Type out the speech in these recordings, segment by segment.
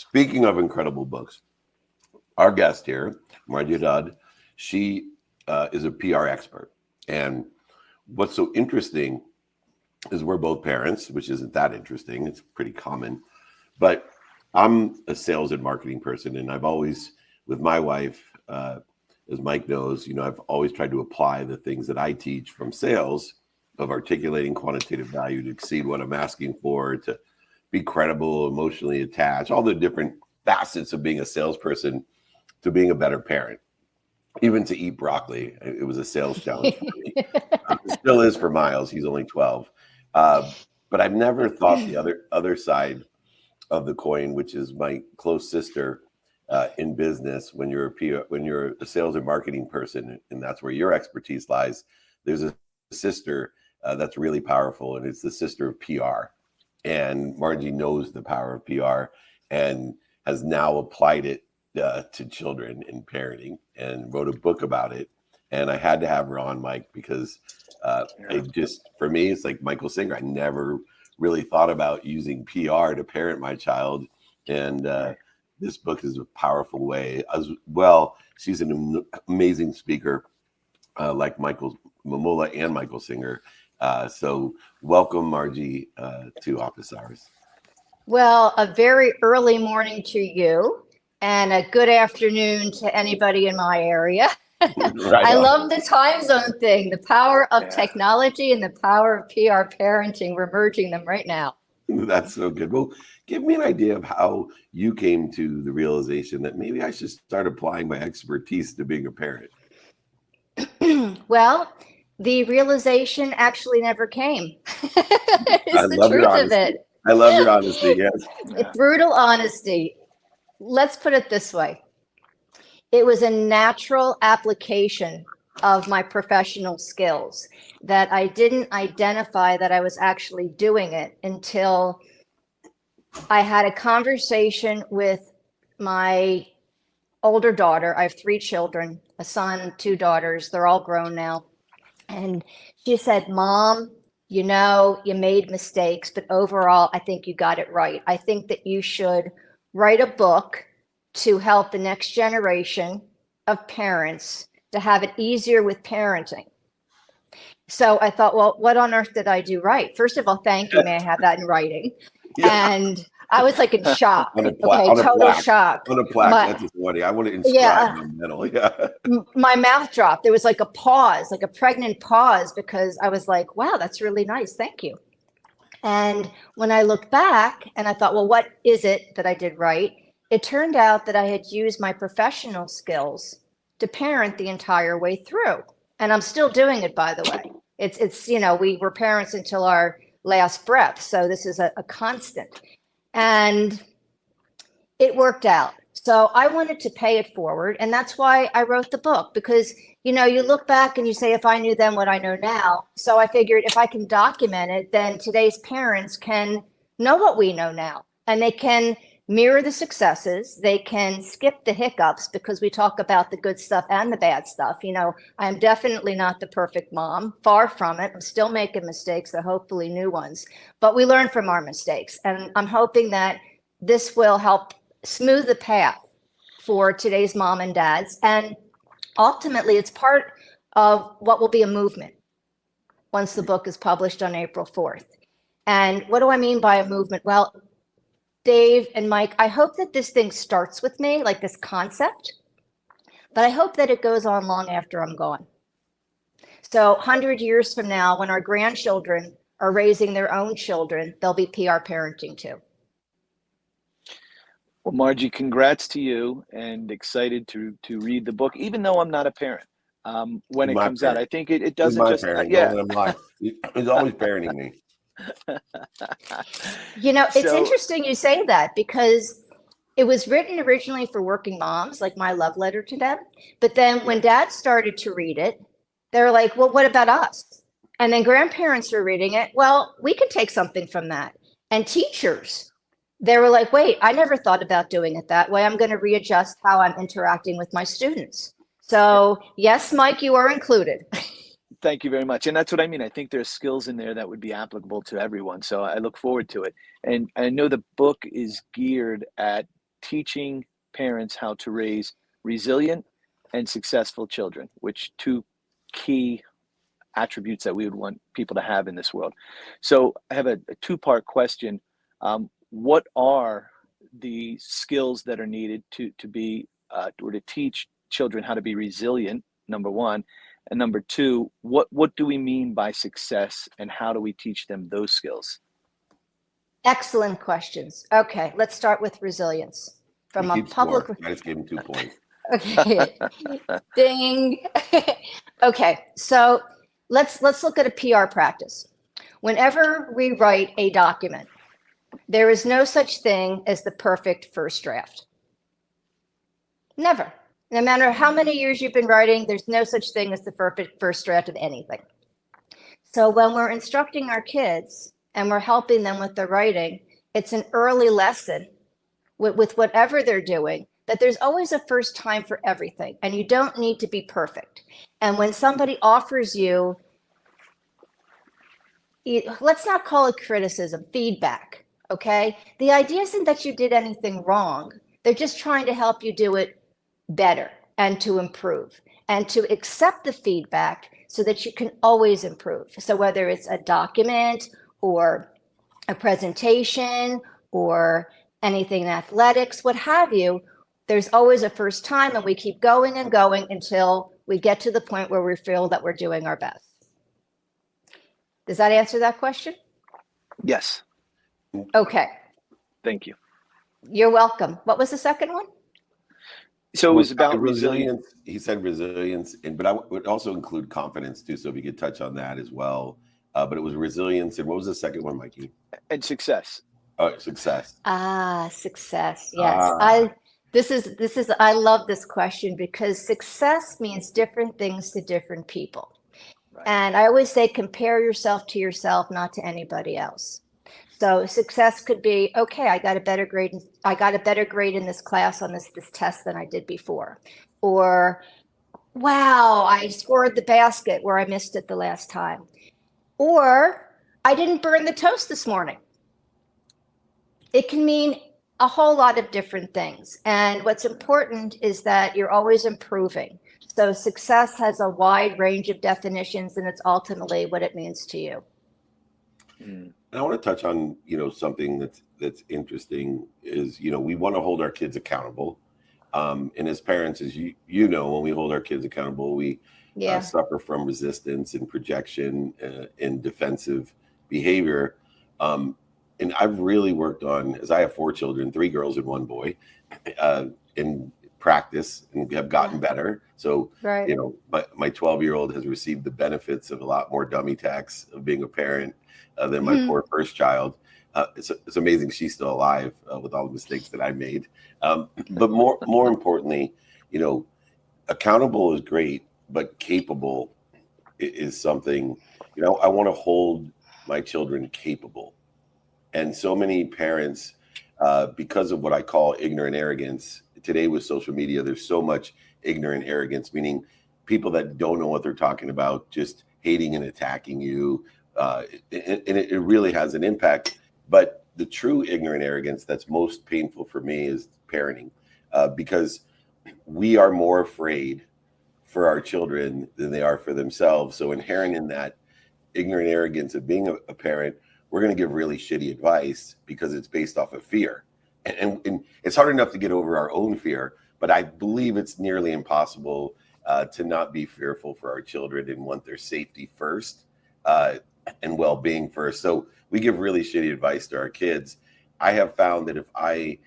Speaking of incredible books, our guest here, Marjie Hadad, she is a PR expert. And what's so interesting is we're both parents, which isn't that interesting. It's pretty common. But I'm a sales and marketing person, and I've always, with my wife, as Mike knows, I've always tried to apply the things that I teach from sales of articulating quantitative value to exceed what I'm asking for, to be credible, emotionally attached, all the different facets of being a salesperson to being a better parent. Even to eat broccoli, it was a sales challenge for me. It still is for Miles. He's only 12. But I've never thought the other side of the coin, which is my close sister in business. When you're a sales and marketing person, and that's where your expertise lies, there's a sister that's really powerful, and it's the sister of PR. And Marjie knows the power of PR and has now applied it to children in parenting and wrote a book about it. And I had to have her on, Mike, because for me, it's like Michael Singer. I never really thought about using PR to parent my child. And this book is a powerful way as well. She's an amazing speaker, like Michael Momola and Michael Singer. So welcome, Marjie, to Office Hours. Well, a very early morning to you, and a good afternoon to anybody in my area. Right I on. love the time zone thing, the power of technology and the power of PR parenting. We're merging them right now. That's so good. Well, give me an idea of how you came to the realization that maybe I should start applying my expertise to being a parent. Well, the realization actually never came. I It's the love your truth of honesty. it. I love your honesty. Yes. Brutal honesty. Let's put it this way. It was a natural application of my professional skills that I didn't identify that I was actually doing it until I had a conversation with my older daughter. I have 3 children, a son, 2 daughters. They're all grown now. And she said, Mom, you made mistakes, but overall, I think you got it right. I think that you should write a book to help the next generation of parents to have it easier with parenting. So I thought, well, what on earth did I do right? First of all, thank you. May I have that in writing? Yeah. And I was like in shock. On a plaque. Total shock. On a plaque. That's just funny. I want to inscribe my medal. Yeah. My mouth dropped. There was like a pause, like a pregnant pause, because I was like, wow, that's really nice. Thank you. And when I looked back and I thought, well, what is it that I did right? It turned out that I had used my professional skills to parent the entire way through. And I'm still doing it, by the way. It's we were parents until our last breath. So this is a constant. And it worked out. So I wanted to pay it forward. And that's why I wrote the book, because, you look back and you say, if I knew then what I know now. So I figured if I can document it, then today's parents can know what we know now, and they can mirror the successes. They can skip the hiccups, because we talk about the good stuff and the bad stuff. I'm definitely not the perfect mom, far from it. I'm still making mistakes, so hopefully new ones, but we learn from our mistakes. And I'm hoping that this will help smooth the path for today's mom and dads. And ultimately, it's part of what will be a movement once the book is published on April 4th. And what do I mean by a movement? Well, Dave and Mike, I hope that this thing starts with me, like this concept, but I hope that it goes on long after I'm gone. So 100 years from now, when our grandchildren are raising their own children, they'll be PR parenting too. Well, Marjie, congrats to you, and excited to read the book, even though I'm not a parent. When it comes out, I think it doesn't just, He's always parenting me. It's interesting you say that, because it was written originally for working moms, like my love letter to them. But then when dad started to read it, they were like, well, what about us? And then grandparents were reading it. Well, we could take something from that. And teachers, they were like, wait, I never thought about doing it that way. I'm going to readjust how I'm interacting with my students. So yes, Mike, you are included. Thank you very much. And that's what I mean. I think there's skills in there that would be applicable to everyone. So I look forward to it. And I know the book is geared at teaching parents how to raise resilient and successful children, which two key attributes that we would want people to have in this world. So I have a two-part question. What are the skills that are needed to be or to teach children how to be resilient, number one, and number two, what do we mean by success, and how do we teach them those skills? Excellent questions. Okay, let's start with resilience. From a public, I just gave him 2 points. okay, ding. Okay, so let's look at a PR practice. Whenever we write a document, there is no such thing as the perfect first draft. Never. No matter how many years you've been writing, there's no such thing as the perfect first draft of anything. So when we're instructing our kids and we're helping them with their writing, it's an early lesson with whatever they're doing, that there's always a first time for everything, and you don't need to be perfect. And when somebody offers you, let's not call it criticism, feedback, okay? The idea isn't that you did anything wrong. They're just trying to help you do it better and to improve and to accept the feedback so that you can always improve. So whether it's a document or a presentation or anything in athletics, what have you, there's always a first time, and we keep going and going until we get to the point where we feel that we're doing our best. Does that answer that question? Yes. Okay. Thank you. You're welcome. What was the second one? So it was about resilience. He said resilience, but I would also include confidence too. So if you could touch on that as well. But it was resilience, and what was the second one, Mikey? And success. Oh, success. Success. Yes. I love this question because success means different things to different people. Right. And I always say, compare yourself to yourself, not to anybody else. So success could be, okay, I got a better grade in this class on this test than I did before. Or, wow, I scored the basket where I missed it the last time. Or, I didn't burn the toast this morning. It can mean a whole lot of different things. And what's important is that you're always improving. So success has a wide range of definitions, and it's ultimately what it means to you. And I want to touch on, something that's interesting is, we want to hold our kids accountable. And as parents, as when we hold our kids accountable, we suffer from resistance and projection and defensive behavior. And I've really worked on, as I have 4 children, 3 girls and 1 boy, in practice, and have gotten better. So, right. But my 12-year-old has received the benefits of a lot more dummy tax of being a parent than my poor first child. It's amazing she's still alive with all the mistakes that I made. But more importantly, accountable is great, but capable is something, I want to hold my children capable. And so many parents, because of what I call ignorant arrogance, today with social media, there's so much ignorant arrogance, meaning people that don't know what they're talking about, just hating and attacking you. And it really has an impact. But the true ignorant arrogance that's most painful for me is parenting, because we are more afraid for our children than they are for themselves. So inherent in that ignorant arrogance of being a parent, we're going to give really shitty advice because it's based off of fear. And it's hard enough to get over our own fear, but I believe it's nearly impossible to not be fearful for our children and want their safety first and well-being first. So we give really shitty advice to our kids. I have found that if I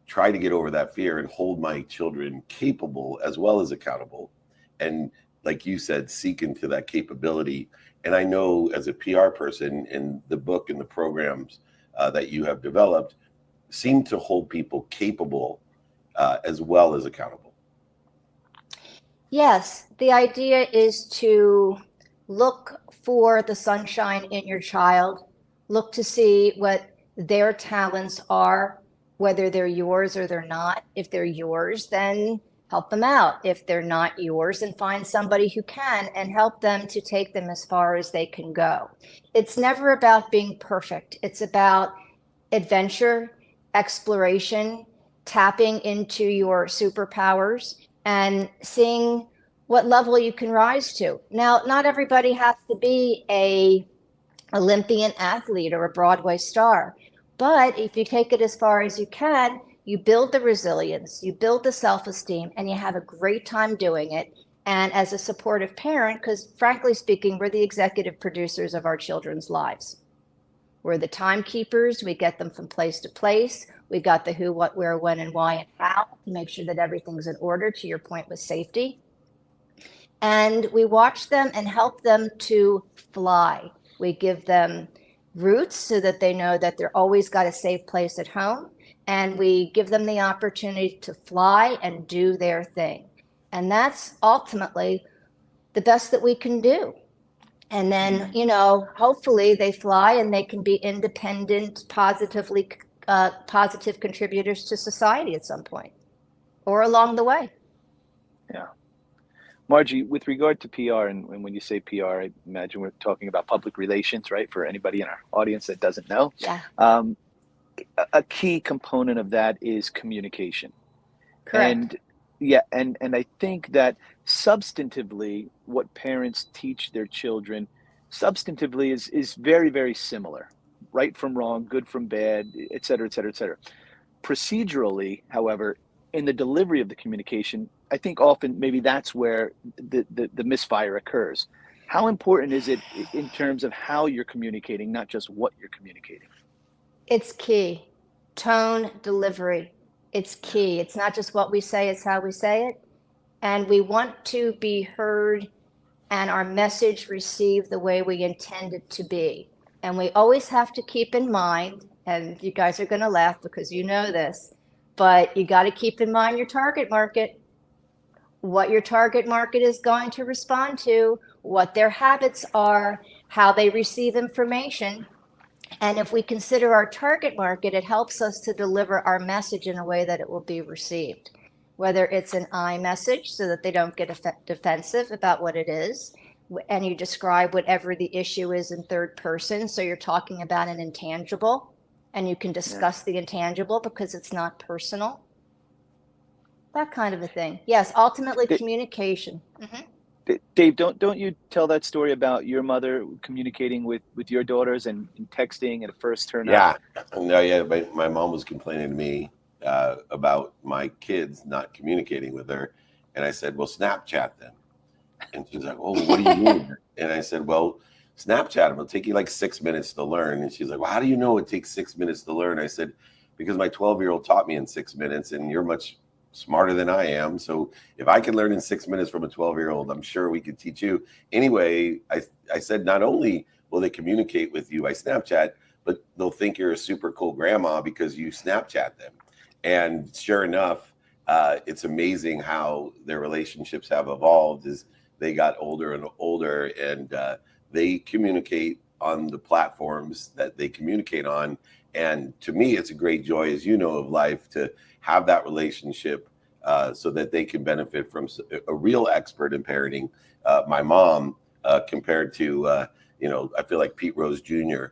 try to get over that fear and hold my children capable as well as accountable, and like you said, seek into that capability. And I know as a PR person, in the book and the programs that you have developed seem to hold people capable as well as accountable. Yes, the idea is to look for the sunshine in your child, look to see what their talents are, whether they're yours or they're not. If they're yours, then help them out. If they're not yours, then find somebody who can and help them to take them as far as they can go. It's never about being perfect. It's about adventure, exploration, tapping into your superpowers and seeing what level you can rise to. Now, not everybody has to be a Olympian athlete or a Broadway star, but if you take it as far as you can, you build the resilience, you build the self-esteem, and you have a great time doing it. And as a supportive parent, because frankly speaking, we're the executive producers of our children's lives. We're the timekeepers. We get them from place to place. We got the who, what, where, when, and why, and how to make sure that everything's in order, to your point with safety. And we watch them and help them to fly. We give them routes so that they know that they're always got a safe place at home. And we give them the opportunity to fly and do their thing. And that's ultimately the best that we can do. And then, hopefully they fly and they can be independent, positive contributors to society at some point or along the way. Yeah. Marjie, with regard to PR, and when you say PR, I imagine we're talking about public relations, right? For anybody in our audience that doesn't know. Yeah. A key component of that is communication. Correct. And I think that substantively, what parents teach their children substantively is very, very similar. Right from wrong, good from bad, et cetera, et cetera, et cetera. Procedurally, however, in the delivery of the communication, I think often maybe that's where the misfire occurs. How important is it in terms of how you're communicating, not just what you're communicating? It's key. Tone, delivery. It's key. It's not just what we say, it's how we say it. And we want to be heard and our message received the way we intend it to be. And we always have to keep in mind, and you guys are going to laugh because you know this, but you got to keep in mind your target market, what your target market is going to respond to, what their habits are, how they receive information. And if we consider our target market, it helps us to deliver our message in a way that it will be received, whether it's an I message so that they don't get defensive about what it is, and you describe whatever the issue is in third person. So you're talking about an intangible, and you can discuss the intangible because it's not personal. That kind of a thing. Yes, ultimately communication. Mm-hmm. Dave, don't you tell that story about your mother communicating with your daughters and texting and first turn up? Yeah. My mom was complaining to me about my kids not communicating with her. And I said, well, Snapchat them. And she's like, oh, what do you mean? And I said, well, Snapchat them. It'll take you like 6 minutes to learn. And she's like, well, how do you know it takes 6 minutes to learn? I said, because my 12-year-old taught me in 6 minutes, and you're much smarter than I am. So if I can learn in 6 minutes from a 12-year-old, I'm sure we could teach you. Anyway, I said, not only will they communicate with you by Snapchat, but they'll think you're a super cool grandma because you Snapchat them. And sure enough, it's amazing how their relationships have evolved as they got older and older, and they communicate on the platforms that they communicate on. And to me, it's a great joy, as you know, of life to have that relationship so that they can benefit from a real expert in parenting. My mom, compared to, I feel like Pete Rose Jr.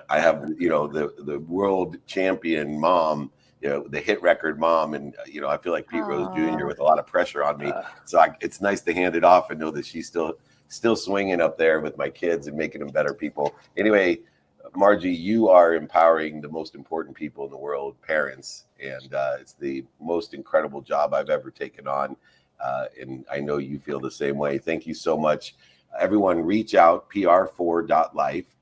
I have, the world champion mom, the hit record mom. And, I feel like Pete Rose Jr. with a lot of pressure on me. So it's nice to hand it off and know that she's still swinging up there with my kids and making them better people. Anyway, Marjie, you are empowering the most important people in the world, parents, and it's the most incredible job I've ever taken on, and I know you feel the same way. Thank you so much. Everyone, reach out, pr4.life.